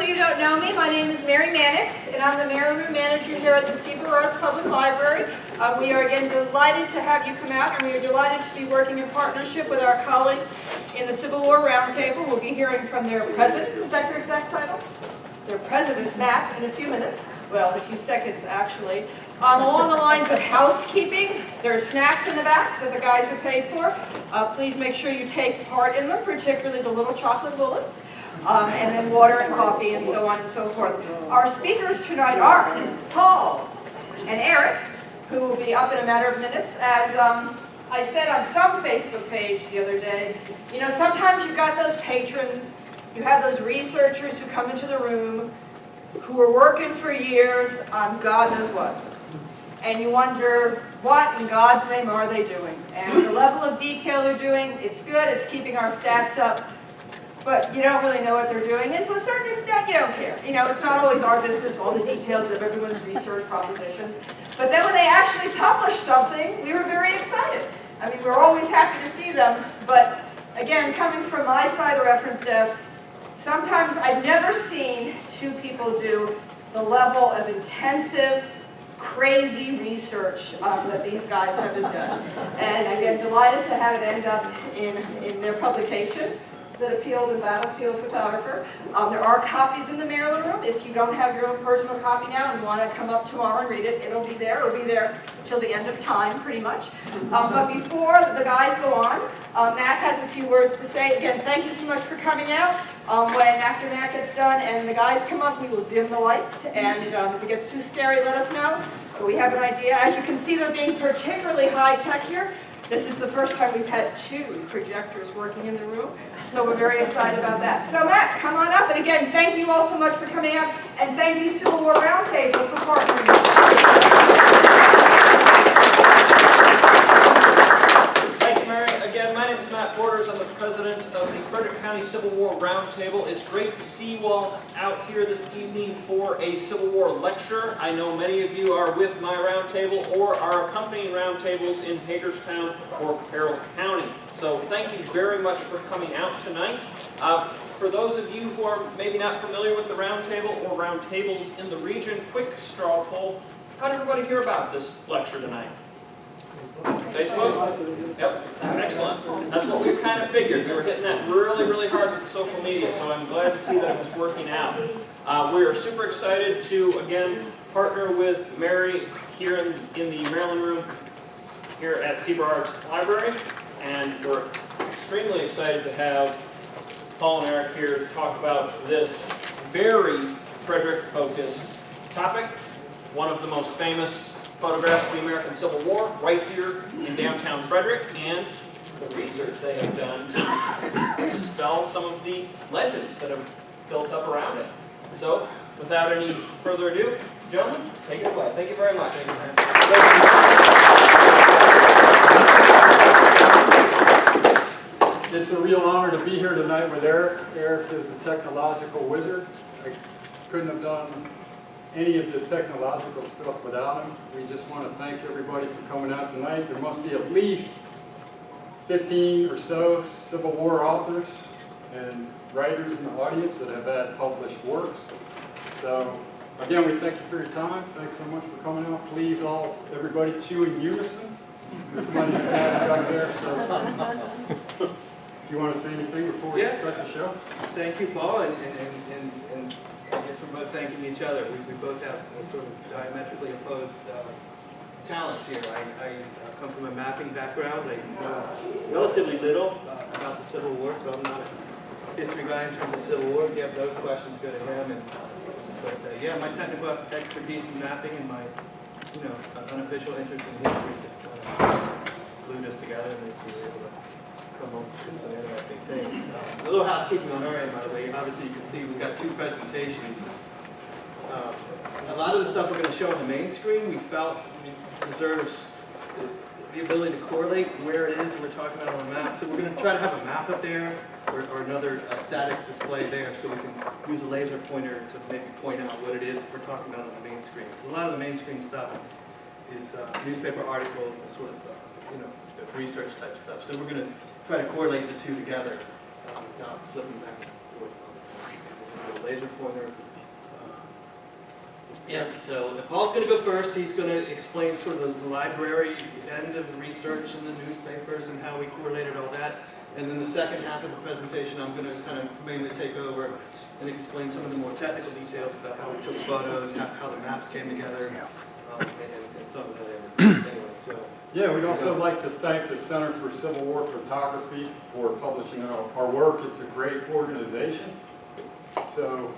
of you don't know me, my name is Mary Mannix, and I'm the Maryland Room Manager here at the C.Burr Artz Public Library. We are again delighted to have you come out, and we are delighted to be working in partnership with our colleagues in the Civil War Roundtable. We'll be hearing from their president. Is that your exact title? Their president, Matt, in a few minutes. Well, in a few seconds, actually. Along the lines of housekeeping, there are snacks in the back that the guys are paid for. Please make sure you take part in them, particularly the little chocolate bullets, and then water and coffee and so on and so forth. Our speakers tonight are Paul and Eric, who will be up in a matter of minutes. As I said on some Facebook page the other day, you know, sometimes you've got those patrons, you have those researchers who come into the room who are working for years on God knows what. And you wonder, what in God's name are they doing? And the level of detail they're doing, it's good, it's keeping our stats up, but you don't really know what they're doing, and to a certain extent, you don't care. You know, it's not always our business, all the details of everyone's research propositions. But then when they actually publish something, we were very excited. I mean, we're always happy to see them, but again, coming from my side of the reference desk, sometimes I've never seen two people do the level of intensive, crazy research that these guys have done. And again, delighted to have it end up in their publication that appealed in Battlefield Photographer. There are copies in the Maryland Room. If you don't have your own personal copy now and want to come up tomorrow and read it, it'll be there. It'll be there till the end of time, pretty much. But before the guys go on, Matt has a few words to say. Again, thank you so much for coming out. After Matt gets done and the guys come up, we will dim the lights. And if it gets too scary, let us know. But we have an idea. As you can see, they're being particularly high-tech here. This is the first time we've had 2 projectors working in the room, so we're very excited about that. So Matt, come on up, and again, thank you all so much for coming out, and thank you Civil War Roundtable for partnering. Thank you, Mary. Again, my name is Matt Borders. I'm the president of the Frederick County Civil War Roundtable. It's great to see you all out here this evening for a Civil War lecture. I know many of you are with my roundtable or are accompanying roundtables in Hagerstown or Carroll County. So thank you very much for coming out tonight. For those of you who are maybe not familiar with the roundtable or roundtables in the region, quick straw poll. How did everybody hear about this lecture tonight? Facebook? Yep, excellent. That's what we kind of figured. We were hitting that really, really hard with the social media, so I'm glad to see that it was working out. We are super excited to, again, partner with Mary here in the Maryland Room here at C.Burr Artz Library, and we're extremely excited to have Paul and Eric here to talk about this very Frederick-focused topic, one of the most famous photographs of the American Civil War right here in downtown Frederick, and the research they have done to dispel some of the legends that have built up around it. So, without any further ado, gentlemen, take it away. Thank you very much. It's a real honor to be here tonight with Eric. Eric is a technological wizard. I couldn't have done any of the technological stuff without him. We just want to thank everybody for coming out tonight. There must be at least 15 or so Civil War authors and writers in the audience that have had published works. So again, we thank you for your time. Thanks so much for coming out. Please everybody chew in unison. There's plenty of snacks back there. So do you want to say anything before we start the show? Thank you, Paul, and I guess we're both thanking each other. We both have sort of diametrically opposed talents here. I come from a mapping background. I know relatively little about the Civil War, so I'm not a history guy in terms of Civil War. If you have those questions, go to him. But yeah, my technical expertise in mapping and my unofficial interest in history just glued us together, and we were able to come up with some interesting things. A little housekeeping on our end, by the way. Obviously, you can see we've got 2 presentations. A lot of the stuff we're going to show on the main screen, we felt deserves the ability to correlate where it is that we're talking about on the map. So we're going to try to have a map up there or another static display there, so we can use a laser pointer to maybe point out what it is we're talking about on the main screen. Because a lot of the main screen stuff is newspaper articles and sort of research type stuff. So we're going to try to correlate the 2 together, not flipping back and forth. laser pointer. Yeah, so Paul's going to go first. He's going to explain sort of the library end of the research in the newspapers and how we correlated all that. And then the second half of the presentation, I'm going to kind of mainly take over and explain some of the more technical details about how we took photos, how the maps came together, and some of that. Anyway, so. Yeah, we'd also like to thank the Center for Civil War Photography for publishing our work. It's a great organization. So,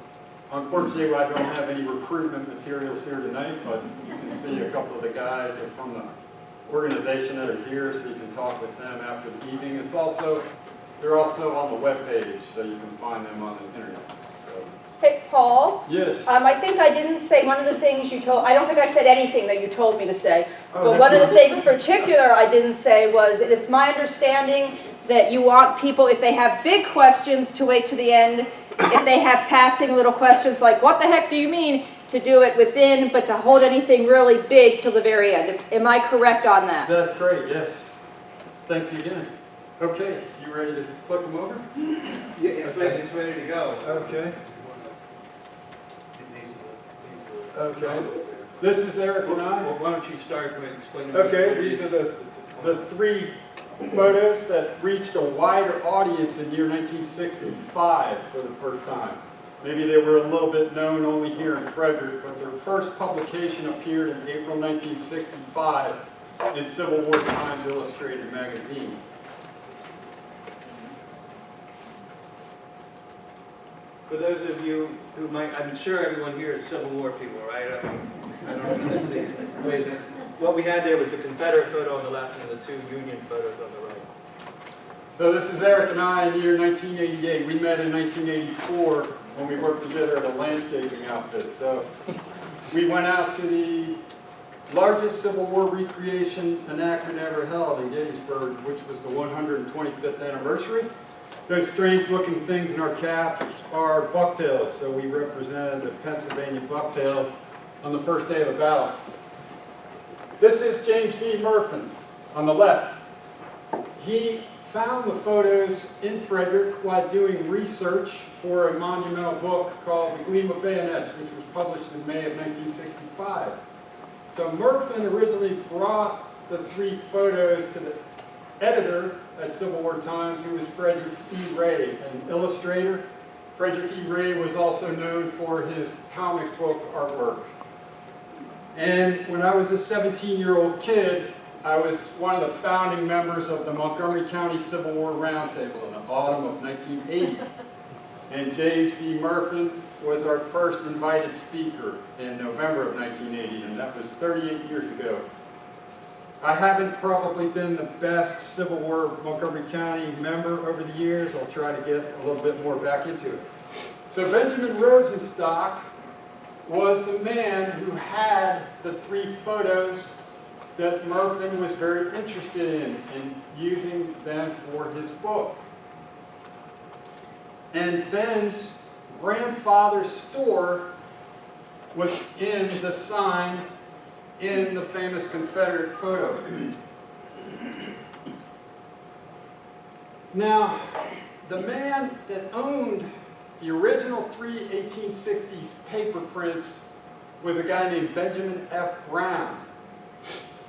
unfortunately, I don't have any recruitment materials here tonight, but you can see a couple of the guys are from the organization that are here, so you can talk with them after the evening. They're also on the webpage, so you can find them on the internet. So. Hey, Paul? Yes. I think I didn't say one of the things you told, I don't think I said anything that you told me to say. Oh, But one of the things particular I didn't say was, and it's my understanding that you want people, if they have big questions, to wait to the end. If they have passing little questions like, what the heck do you mean, to do it within, but to hold anything really big till the very end. Am I correct on that? That's great, yes. Thank you again. Okay, you ready to flip them over? Yeah, it's ready to go. Okay. Okay. This is Eric and I. Well, why don't you start with explaining? Okay, these are the three photos that reached a wider audience in the year 1965 for the first time. Maybe they were a little bit known only here in Frederick, but their first publication appeared in April 1965 in Civil War Times Illustrated magazine. For those of you who might, I'm sure everyone here is Civil War people, right? I don't know, let's see. What we had there was the Confederate photo on the left and the two Union photos on the right. So this is Eric and I in the year 1988. We met in 1984 when we worked together at a landscaping outfit. So we went out to the largest Civil War recreation enactment ever held in Gettysburg, which was the 125th anniversary. Those strange looking things in our caps are bucktails, so we represented the Pennsylvania bucktails on the first day of the battle. This is James B. Murphy on the left. He found the photos in Frederick while doing research for a monumental book called The Gleam of Bayonets, which was published in May of 1965. So Murphy originally brought the three photos to the editor at Civil War Times, who was Frederick E. Ray, an illustrator. Frederick E. Ray was also known for his comic book artwork. And when I was a 17-year-old kid, I was one of the founding members of the Montgomery County Civil War Roundtable in the autumn of 1980. And James B. Murphy was our first invited speaker in November of 1980, and that was 38 years ago. I haven't probably been the best Civil War Montgomery County member over the years. I'll try to get a little bit more back into it. So Benjamin Rosenstock was the man who had the three photos that Murphy was very interested in using them for his book. And Ben's grandfather's store was in the sign in the famous Confederate photo. Now, the man that owned the original three 1860s paper prints was a guy named Benjamin F. Brown,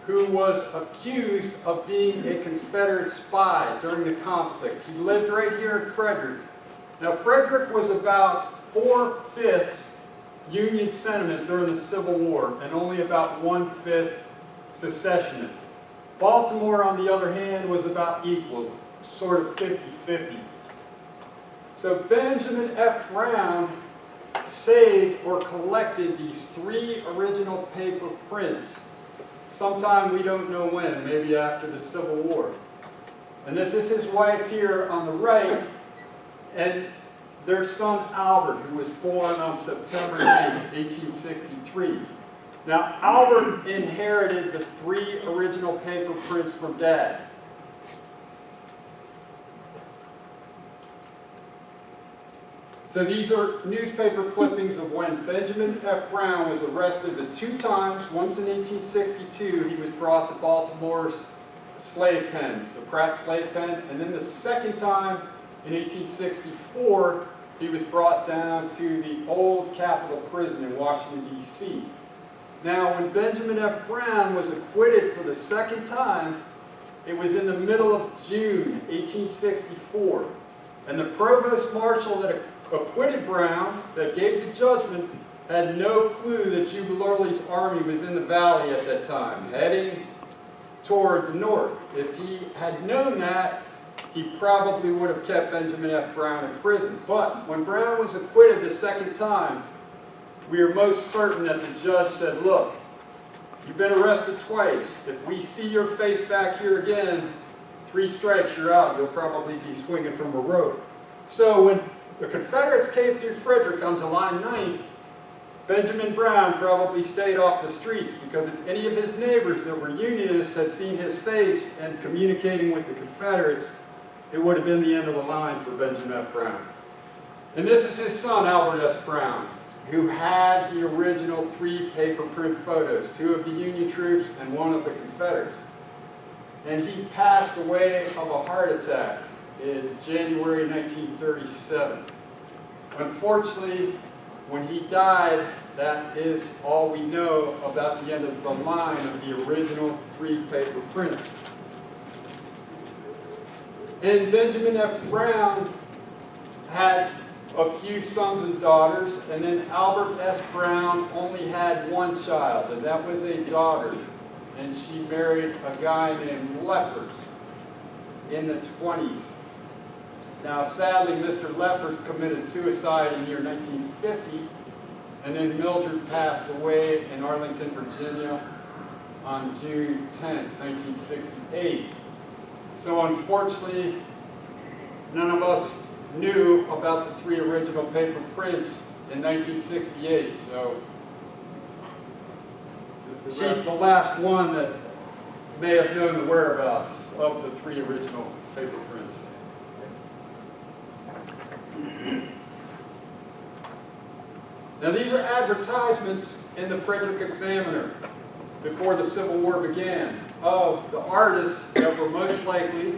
who was accused of being a Confederate spy during the conflict. He lived right here in Frederick. Now, Frederick was about 4/5 Union sentiment during the Civil War, and only about 1/5 secessionist. Baltimore, on the other hand, was about equal, sort of 50-50. So Benjamin F. Brown saved or collected these three original paper prints. Sometime we don't know when, maybe after the Civil War. And this is his wife here on the right, and their son Albert, who was born on September 9, 1863. Now, Albert inherited the three original paper prints from Dad. So these are newspaper clippings of when Benjamin F. Brown was arrested the two times. Once in 1862, he was brought to Baltimore's slave pen, the Pratt slave pen, and then the second time in 1864, he was brought down to the old Capitol Prison in Washington, D.C. Now, when Benjamin F. Brown was acquitted for the second time, it was in the middle of June 1864, and the provost marshal that acquitted Brown, that gave the judgment, had no clue that Jubilee's army was in the valley at that time, heading toward the north. If he had known that, he probably would have kept Benjamin F. Brown in prison. But when Brown was acquitted the second time, we are most certain that the judge said, look, you've been arrested twice. If we see your face back here again, 3 strikes, you're out. You'll probably be swinging from a rope. So when the Confederates came through Frederick on July 9th, Benjamin Brown probably stayed off the streets, because if any of his neighbors that were Unionists had seen his face and communicating with the Confederates, it would have been the end of the line for Benjamin F. Brown. And this is his son, Albert S. Brown, who had the original 3 paper print photos, 2 of the Union troops and 1 of the Confederates. And he passed away of a heart attack in January 1937. Unfortunately, when he died, that is all we know about the end of the line of the original 3 paper prints. And Benjamin F. Brown had a few sons and daughters, and then Albert S. Brown only had 1 child, and that was a daughter. And she married a guy named Lefferts in the 20s. Now, sadly, Mr. Lefferts committed suicide in the year 1950, and then Mildred passed away in Arlington, Virginia on June 10, 1968. So unfortunately, none of us knew about the 3 original paper prints in 1968. So she's the last one that may have known the whereabouts of the 3 original paper prints. Now, these are advertisements in the Frederick Examiner before the Civil War began of the artists that were most likely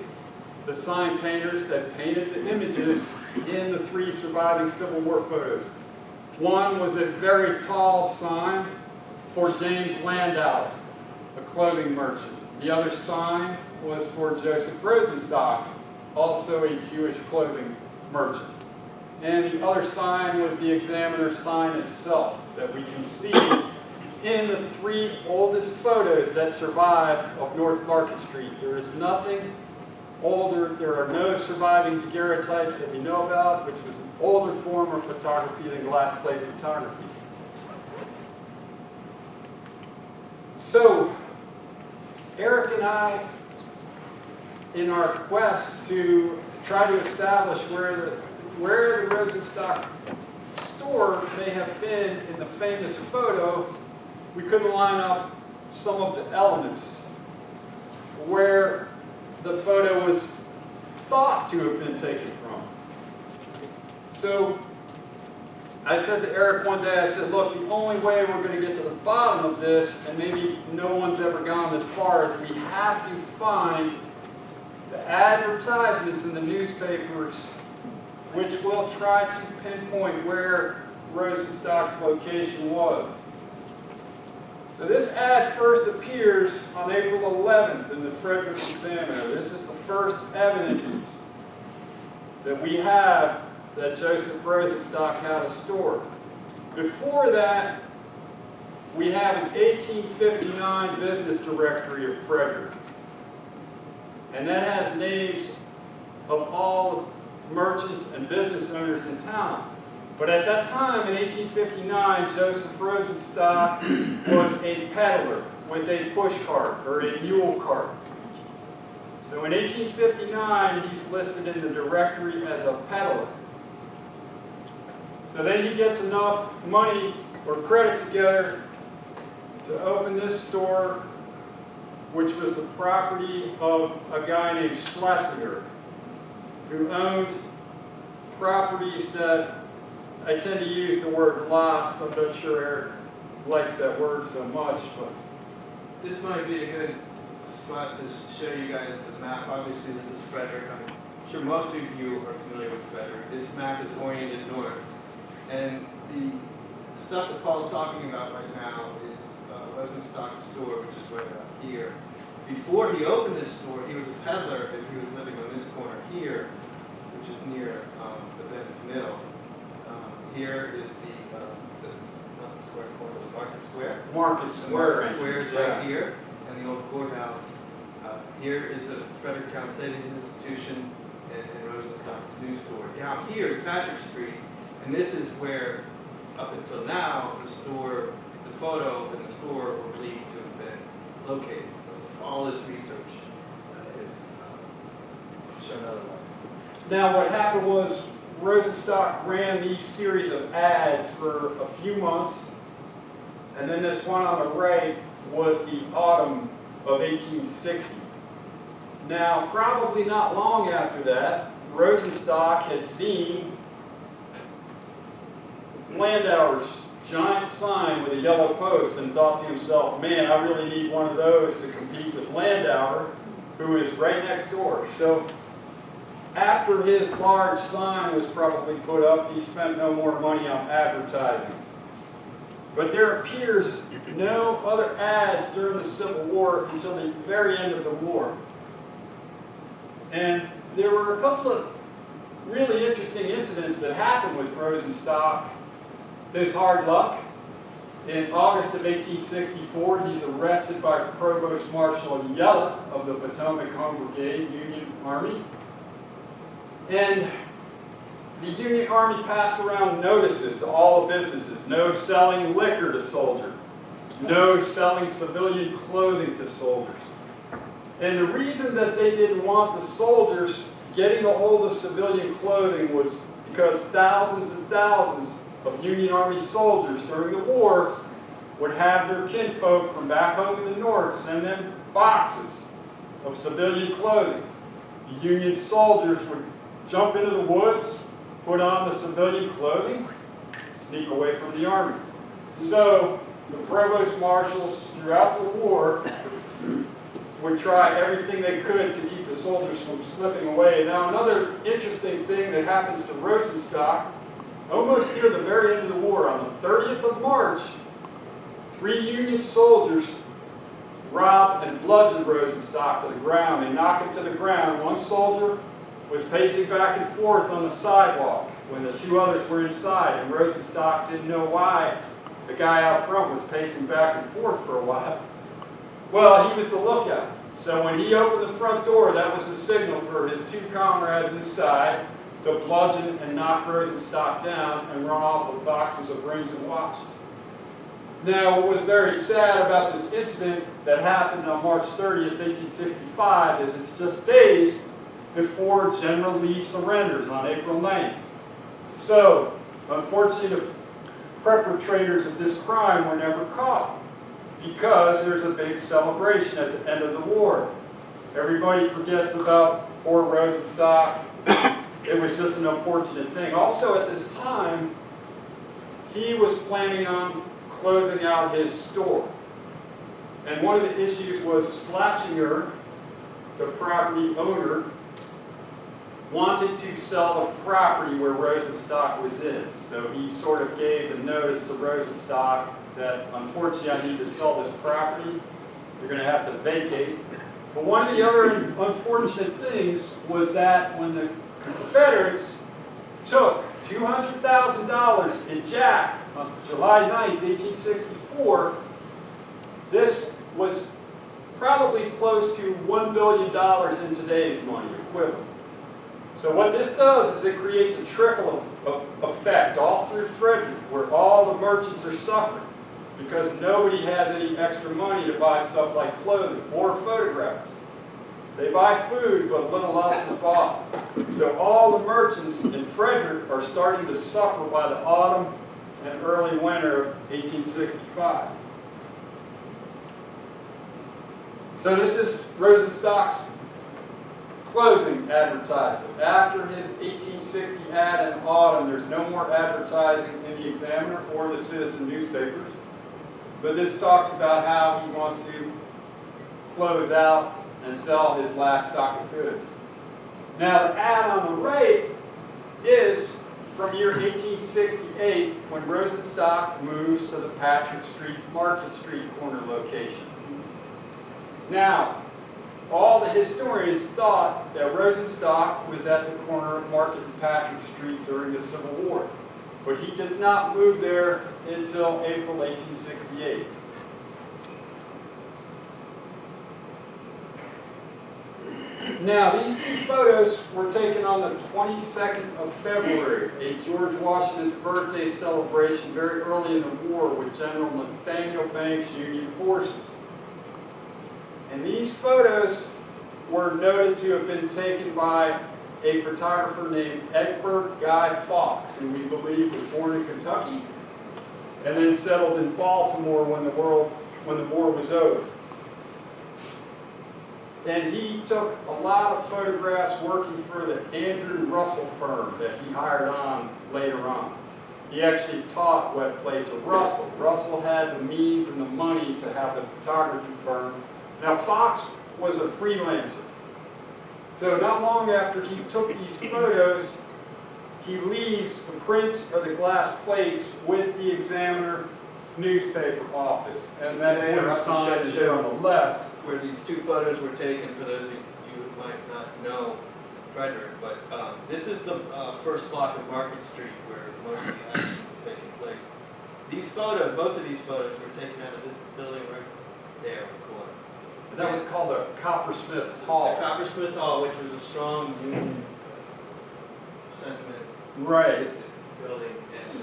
the sign painters that painted the images in the 3 surviving Civil War photos. One was a very tall sign for James Landau, a clothing merchant. The other sign was for Joseph Rosenstock, also a Jewish clothing merchant. And the other sign was the Examiner sign itself that we can see in the 3 oldest photos that survive of North Market Street. There is nothing older. There are no surviving daguerreotypes that we know about, which was an older form of photography than glass plate photography. So, Eric and I, in our quest to try to establish where the Rosenstock store may have been in the famous photo, we couldn't line up some of the elements where the photo was thought to have been taken from. So I said to Eric one day, I said, look, the only way we're going to get to the bottom of this, and maybe no one's ever gone this far, is we have to find the advertisements in the newspapers which will try to pinpoint where Rosenstock's location was. So this ad first appears on April 11th in the Frederick Examiner. This is the first evidence that we have that Joseph Rosenstock had a store. Before that, we have an 1859 business directory of Frederick. And that has names of all merchants and business owners in town. But at that time, in 1859, Joseph Rosenstock was a peddler with a push cart or a mule cart. So in 1859, he's listed in the directory as a peddler. So then he gets enough money or credit together to open this store, which was the property of a guy named Schlesinger, who owned properties that I tend to use the word lots. I'm not sure Eric likes that word so much, but This might be a good spot to show you guys the map. Obviously, this is Frederick. I'm sure most of you are familiar with Frederick. This map is oriented north. And the stuff that Paul's talking about right now is Rosenstock's store, which is right out here. Before he opened this store, he was a peddler, and he was living on this corner here, which is near the Ben's Mill. Here is not the square corner, the Market Square. Market The Square. Market Square is right here, and the old courthouse. Here is the Frederick Town Savings Institution and Rosenstock's new store. Down here is Patrick Street, and this is where, up until now, the store, the photo and the store were believed to have been located. All this research is shown otherwise. Now, what happened was Rosenstock ran these series of ads for a few months, and then this one on the right was the autumn of 1860. Now, probably not long after that, Rosenstock had seen Landauer's giant sign with a yellow post and thought to himself, man, I really need one of those to compete with Landauer, who is right next door. So after his large sign was probably put up, he spent no more money on advertising. But there appears no other ads during the Civil War until the very end of the war. And there were a couple of really interesting incidents that happened with Rosenstock. His hard luck. In August of 1864, he's arrested by Provost Marshal Yella of the Potomac Home Brigade, Union Army. And the Union Army passed around notices to all the businesses. No selling liquor to soldiers. No selling civilian clothing to soldiers. And the reason that they didn't want the soldiers getting a hold of civilian clothing was because thousands and thousands of Union Army soldiers during the war would have their kinfolk from back home in the north send them boxes of civilian clothing. The Union soldiers would jump into the woods, put on the civilian clothing, sneak away from the army. So the provost marshals throughout the war would try everything they could to keep the soldiers from slipping away. Now, another interesting thing that happens to Rosenstock, almost near the very end of the war, on the 30th of March, 3 Union soldiers robbed and bludgeoned Rosenstock to the ground. They knocked him to the ground. One soldier was pacing back and forth on the sidewalk when the 2 others were inside, and Rosenstock didn't know why the guy out front was pacing back and forth for a while. Well, he was the lookout. So when he opened the front door, that was the signal for his 2 comrades inside to bludgeon and knock Rosenstock down and run off with boxes of rings and watches. Now, what was very sad about this incident that happened on March 30th, 1865 is it's just days before General Lee surrenders on April 9th. So, unfortunately, the perpetrators of this crime were never caught because there's a big celebration at the end of the war. Everybody forgets about poor Rosenstock. It was just an unfortunate thing. Also, at this time, he was planning on closing out his store. And one of the issues was Schlesinger, the property owner, wanted to sell the property where Rosenstock was in. So he sort of gave the notice to Rosenstock that, unfortunately, I need to sell this property. You're going to have to vacate. But one of the other unfortunate things was that when the Confederates took $200,000 in Jack on July 9th, 1864, this was probably close to $1 billion in today's money equivalent. So what this does is it creates a trickle of effect all through Frederick, where all the merchants are suffering because nobody has any extra money to buy stuff like clothing or photographs. They buy food, but little else is bought. So all the merchants in Frederick are starting to suffer by the autumn and early winter of 1865. So this is Rosenstock's closing advertisement. After his 1860 ad in autumn, there's no more advertising in the Examiner or the Citizen newspapers. But this talks about how he wants to close out and sell his last stock of goods. Now, the ad on the right is from year 1868, when Rosenstock moves to the Patrick Street, Market Street corner location. Now, all the historians thought that Rosenstock was at the corner of Market and Patrick Street during the Civil War, but he does not move there until April 1868. Now, these two photos were taken on the 22nd of February, a George Washington's birthday celebration very early in the war with General Nathaniel Banks' Union forces. And these photos were noted to have been taken by a photographer named Egbert Guy Fawkes, who we believe was born in Kentucky and then settled in Baltimore when the war was over. And he took a lot of photographs working for the Andrew Russell firm that he hired on later on. He actually taught wet plate to Russell. Russell had the means and the money to have the photography firm. Now, Fawkes was a freelancer. So not long after he took these photos, he leaves the prints or the glass plates with the Examiner newspaper office. And that sign is there on the left. Where these two photos were taken, for those of you who might not know Frederick, but this is the first block of Market Street where most of the action was taking place. These photos, both of these photos were taken out of this building right there in the corner. And that was called the Coppersmith Hall. The Coppersmith Hall, which was a strong Union sentiment Right. building. And,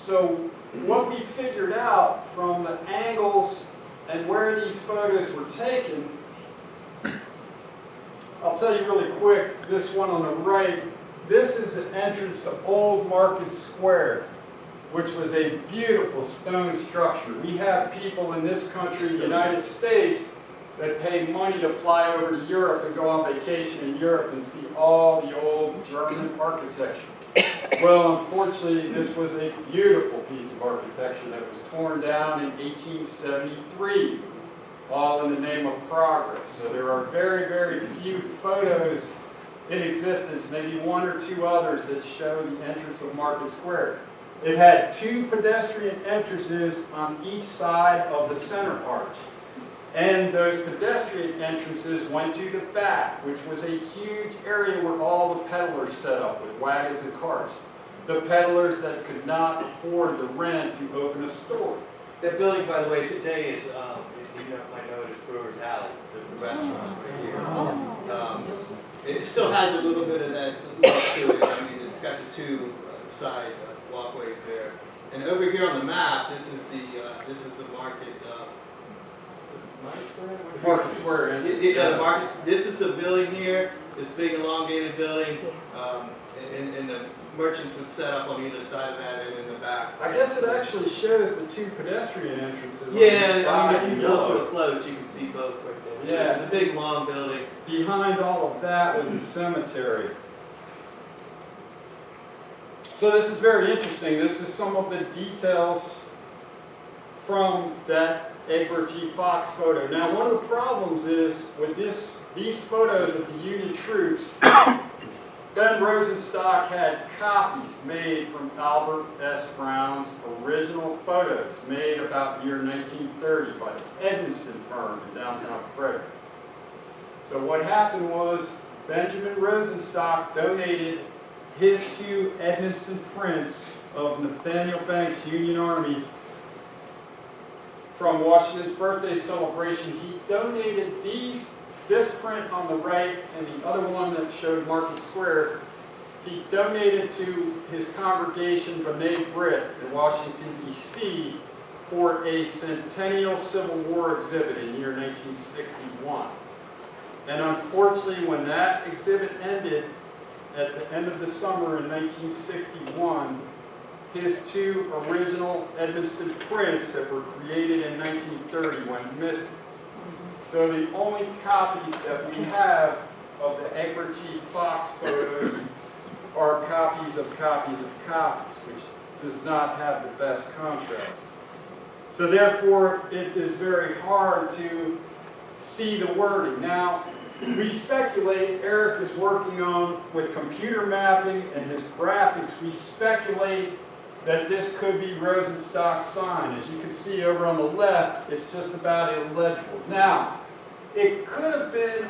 So what we figured out from the angles and where these photos were taken, I'll tell you really quick, this one on the right, this is the entrance to Old Market Square, which was a beautiful stone structure. We have people in this country, the United States, that pay money to fly over to Europe and go on vacation in Europe and see all the old German architecture. Well, unfortunately, this was a beautiful piece of architecture that was torn down in 1873, all in the name of progress. So there are very, very few photos in existence, maybe one or two others that show the entrance of Market Square. It had two pedestrian entrances on each side of the center arch. And those pedestrian entrances went to the back, which was a huge area where all the peddlers set up with wagons and carts. The peddlers that could not afford the rent to open a store. that building, by the way, today is, you might know it as Brewer's Alley, the restaurant right here. It still has a little bit of that look to it. I mean, it's got the two side walkways there. And over here on the map, this is the market. Market Square. Yeah, the market. This is the building here. This big elongated building, and the merchants would set up on either side of that and in the back. I guess it actually shows the two pedestrian entrances. Yeah, on the I mean, if you side look real below. close, you can see both right there. Yeah. It's a big, long building. Behind all of that was a cemetery. So this is very interesting. This is some of the details from that Egbert G. Fawkes photo. Now, one of the problems is with these photos of the Union troops, Ben Rosenstock had copies made from Albert S. Brown's original photos made about the year 1930 by the Edmonston firm in downtown Frederick. So what happened was Benjamin Rosenstock donated his two Edmonston prints of Nathaniel Banks' Union Army from Washington's birthday celebration. He donated this print on the right and the other one that showed Market Square, he donated to his congregation B'nai B'rith in Washington, D.C. for a Centennial Civil War exhibit in the year 1961. And unfortunately, when that exhibit ended at the end of the summer in 1961, his two original Edmonston prints that were created in 1930 went missing. So the only copies that we have of the Egbert G. Fawkes photos are copies of copies of copies, which does not have the best contrast. So therefore, it is very hard to see the wording. Now, we speculate Eric is working on, with computer mapping and his graphics, we speculate that this could be Rosenstock's sign. As you can see over on the left, it's just about illegible. Now, it could have been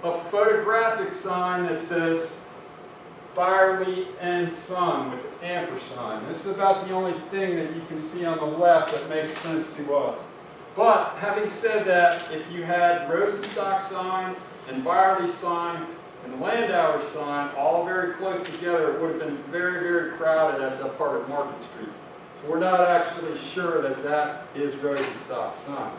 a photographic sign that says Byerly and Son with the ampersand. This is about the only thing that you can see on the left that makes sense to us. But having said that, if you had Rosenstock sign and Byerly sign and Landauer sign all very close together, it would have been very, very crowded at that part of Market Street. So we're not actually sure that that is Rosenstock's sign.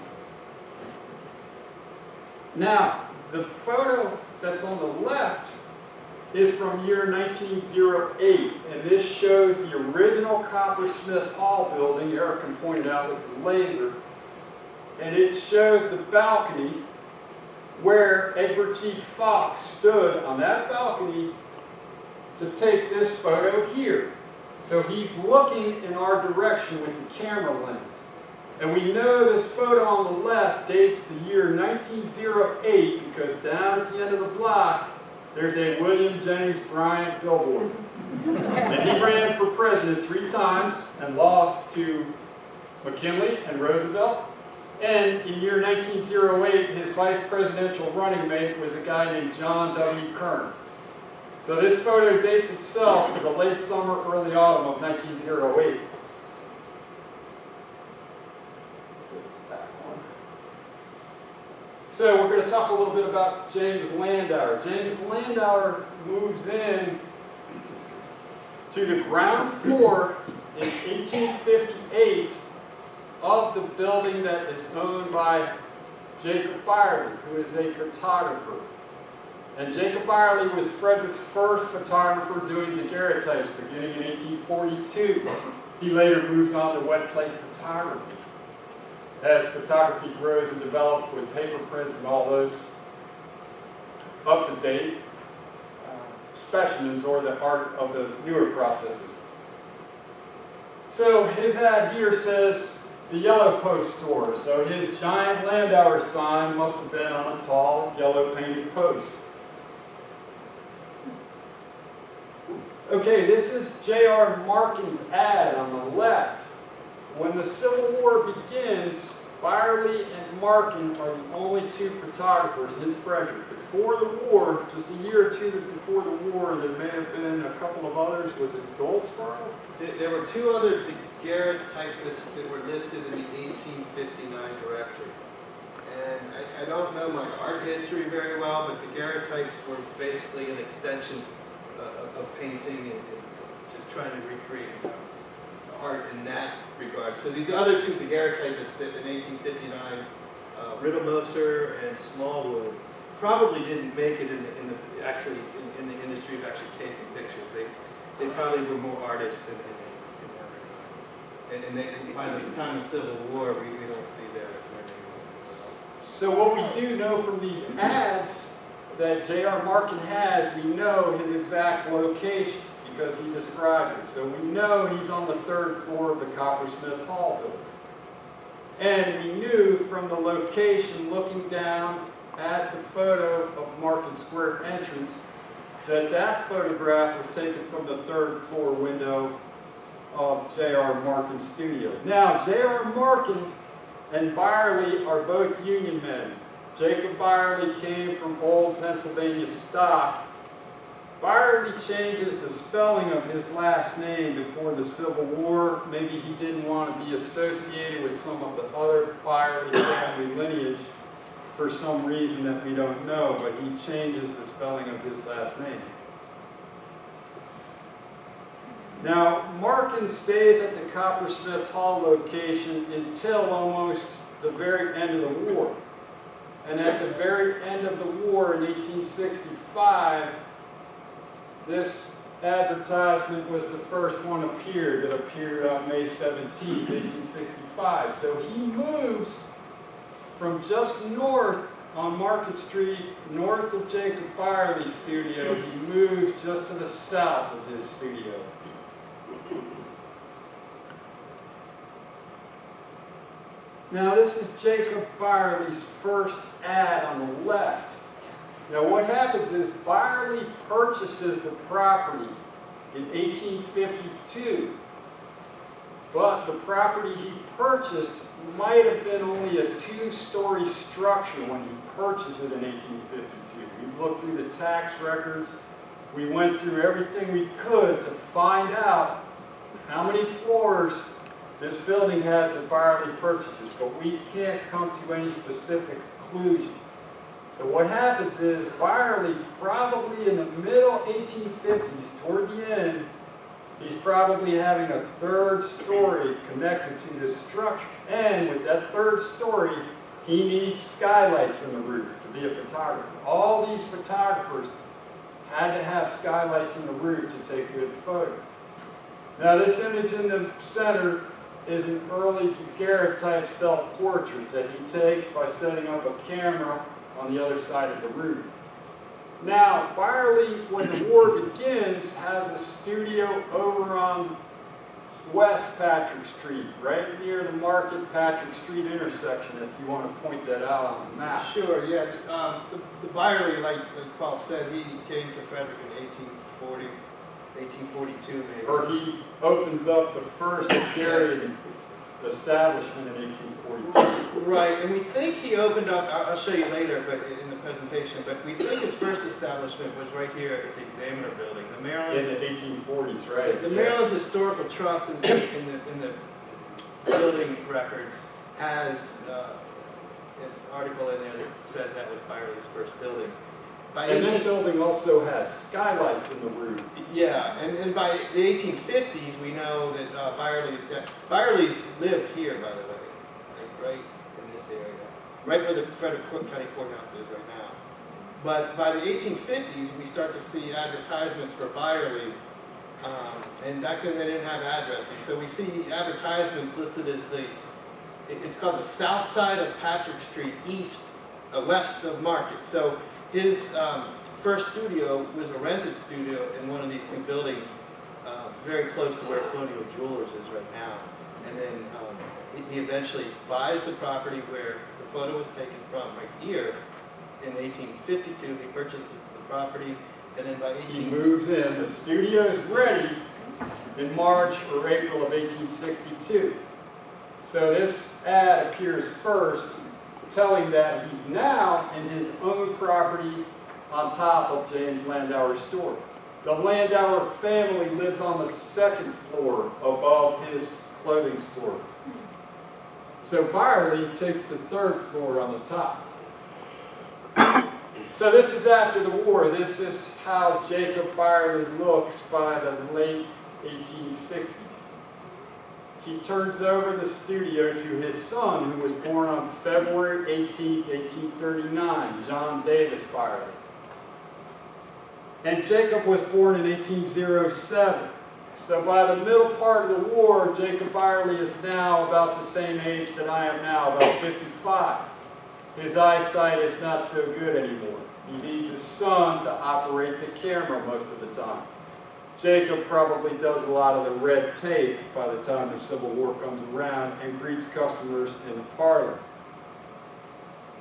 Now, the photo that's on the left is from year 1908, and this shows the original Coppersmith Hall building, Eric can point it out with the laser, and it shows the balcony where Egbert G. Fox stood on that balcony to take this photo here. So he's looking in our direction with the camera lens. And we know this photo on the left dates the year 1908 because down at the end of the block, there's a William Jennings Bryant billboard. And he ran for president 3 times and lost to McKinley and Roosevelt. And in year 1908, his vice presidential running mate was a guy named John W. Kern. So this photo dates itself to the late summer, early autumn of 1908. So we're going to talk a little bit about James Landauer. James Landauer moves in to the ground floor in 1858 of the building that is owned by Jacob Byerly, who is a photographer. And Jacob Byerly was Frederick's first photographer doing daguerreotypes beginning in 1842. He later moves on to wet plate photography. As photography grows and develops with paper prints and all those up-to-date specimens or the art of the newer processes. So his ad here says the Yellow Post store. So his giant Landauer sign must have been on a tall yellow painted post. Okay, this is J.R. Markin's ad on the left. When the Civil War begins, Byerly and Markin are the only 2 photographers in Frederick. Before the war, just a year or 2 before the war, there may have been a couple of others. Was it Goldsboro? There were 2 other daguerreotypists that were listed in the 1859 directory. And I don't know my art history very well, but daguerreotypes were basically an extension of painting and just trying to recreate art in that regard. So these other 2 daguerreotypists that in 1859, Riddlemoser and Smallwood, probably didn't make it in the industry of actually taking pictures. They probably were more artists in that regard. And by the time of the Civil War, we don't see their names. So what we do know from these ads that J.R. Markin has, we know his exact location because he describes it. So we know he's on the 3rd floor of the Coppersmith Hall building. And we knew from the location, looking down at the photo of Markin Square entrance, that that photograph was taken from the 3rd floor window of J.R. Markin's studio. Now, J.R. Markin and Byerly are both Union men. Jacob Byerly came from old Pennsylvania stock. Byerly changes the spelling of his last name before the Civil War. Maybe he didn't want to be associated with some of the other Byerly family lineage for some reason that we don't know, but he changes the spelling of his last name. Now, Markin stays at the Coppersmith Hall location until almost the very end of the war. And at the very end of the war in 1865, this advertisement was the first one appeared. It appeared on May 17, 1865. So he moves from just north on Market Street, north of Jacob Byerly's studio. He moves just to the south of his studio. Now this is Jacob Byerly's first ad on the left. Now what happens is Byerly purchases the property in 1852, but the property he purchased might have been only a 2-story structure when he purchased it in 1852. We looked through the tax records, we went through everything we could to find out how many floors this building has that Byerly purchases, but we can't come to any specific conclusion. So what happens is Byerly, probably in the middle 1850s, toward the end, he's probably having a 3rd story connected to this structure. And with that 3rd story, he needs skylights in the roof to be a photographer. All these photographers had to have skylights in the roof to take good photos. Now this image in the center is an early daguerreotype self-portrait that he takes by setting up a camera on the other side of the roof. Now, Byerly, when the war begins, has a studio over on West Patrick Street, right near the Market Patrick Street intersection, if you want to point that out on the map. Sure, yeah. The Byerly, like Paul said, he came to Frederick in 1840, 1842 maybe. Or he opens up the first Hungarian establishment in 1842. Right, and we think he opened up, I'll show you later but in the presentation, but we think his first establishment was right here at the Examiner Building. The Maryland, In the 1840s, right? the Maryland Historical Trust in the building records has an article in there that says that was Byerly's first building. By And 18 this building also has skylights in the roof. Yeah, and by the 1850s, we know that Byerly's lived here, by the way, like right in this area, right where the Frederick County Courthouse is right now. But by the 1850s, we start to see advertisements for Byerly, and back then they didn't have addresses. So we see advertisements listed as it's called the south side of Patrick Street, west of Market. So his first studio was a rented studio in one of these 2 buildings, very close to where Colonial Jewelers is right now. And then he eventually buys the property where the photo was taken from, right here. In 1852, he purchases the property, and then by He moves in. The studio is ready in March or April of 1862. So this ad appears first, telling that he's now in his own property on top of James Landauer's store. The Landauer family lives on the 2nd floor above his clothing store. So Byerly takes the 3rd floor on the top. So this is after the war. This is how Jacob Byerly looks by the late 1860s. He turns over the studio to his son, who was born on February 18, 1839, John Davis Byerly. And Jacob was born in 1807. So by the middle part of the war, Jacob Byerly is now about the same age that I am now, about 55. His eyesight is not so good anymore. He needs his son to operate the camera most of the time. Jacob probably does a lot of the red tape by the time the Civil War comes around and greets customers in the parlor.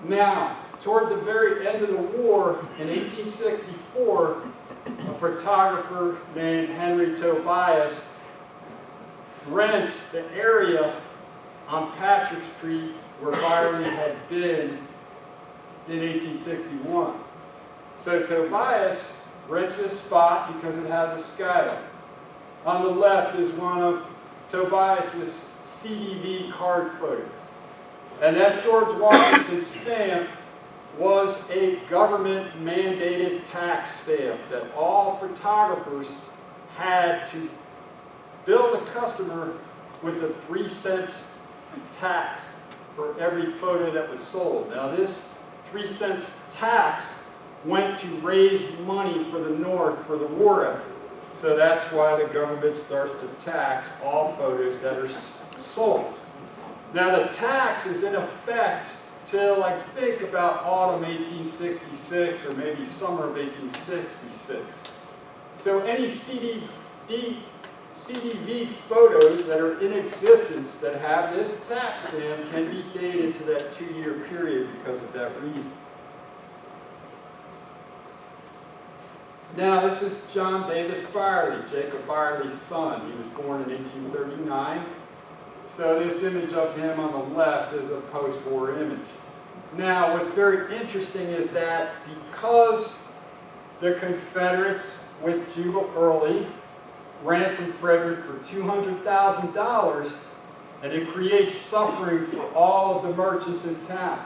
Now, toward the very end of the war, in 1864, a photographer named Henry Tobias rents the area on Patrick Street where Byerly had been in 1861. So Tobias rents this spot because it has a skylight. On the left is one of Tobias's CDV card photos. And that George Washington stamp was a government-mandated tax stamp that all photographers had to bill the customer with a 3-cent tax for every photo that was sold. Now this 3-cent tax went to raise money for the North for the war effort. So that's why the government starts to tax all photos that are sold. Now the tax is in effect till I think about autumn 1866 or maybe summer of 1866. So any CDV photos that are in existence that have this tax stamp can be dated to that 2-year period because of that reason. Now, this is John Davis Byerly, Jacob Byerly's son. He was born in 1839. So this image of him on the left is a post-war image. Now, what's very interesting is that because the Confederates with Jubal Early ransomed Frederick for $200,000, and it creates suffering for all of the merchants in town.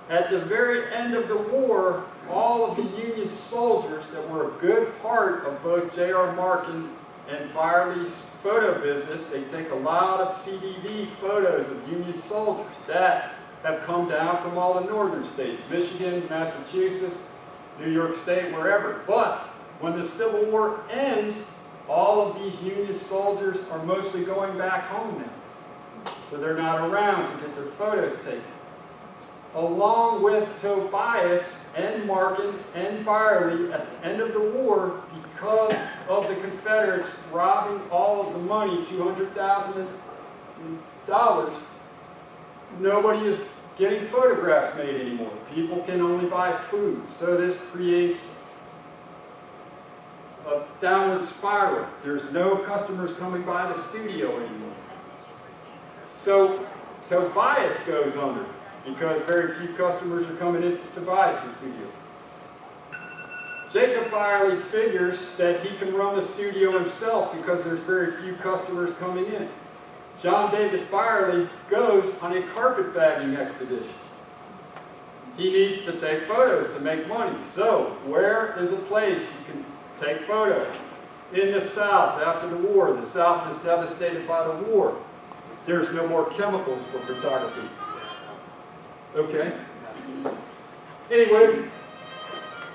At the very end of the war, all of the Union soldiers that were a good part of both J.R. Markin and Byerly's photo business, they take a lot of CDV photos of Union soldiers that have come down from all the northern states, Michigan, Massachusetts, New York State, wherever. But when the Civil War ends, all of these Union soldiers are mostly going back home now. So they're not around to get their photos taken. Along with Tobias and Markin and Byerly at the end of the war, because of the Confederates robbing all of the money, $200,000, nobody is getting photographs made anymore. People can only buy food. So this creates a downward spiral. There's no customers coming by the studio anymore. So Tobias goes under because very few customers are coming into Tobias' studio. Jacob Byerly figures that he can run the studio himself because there's very few customers coming in. John Davis Byerly goes on a carpetbagging expedition. He needs to take photos to make money. So, where is a place you can take photos? In the South, after the war. The South is devastated by the war. There's no more chemicals for photography. Okay? Anyway,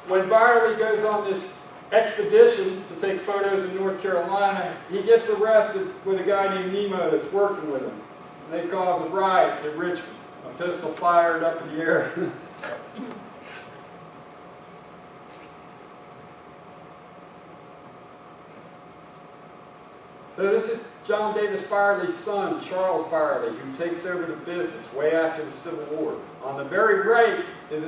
when Byerly goes on this expedition to take photos in North Carolina, he gets arrested with a guy named Nemo that's working with him. And they cause a riot in Richmond. A pistol fired up in the air. So this is John Davis Byerly's son, Charles Byerly, who takes over the business way after the Civil War. On the very right is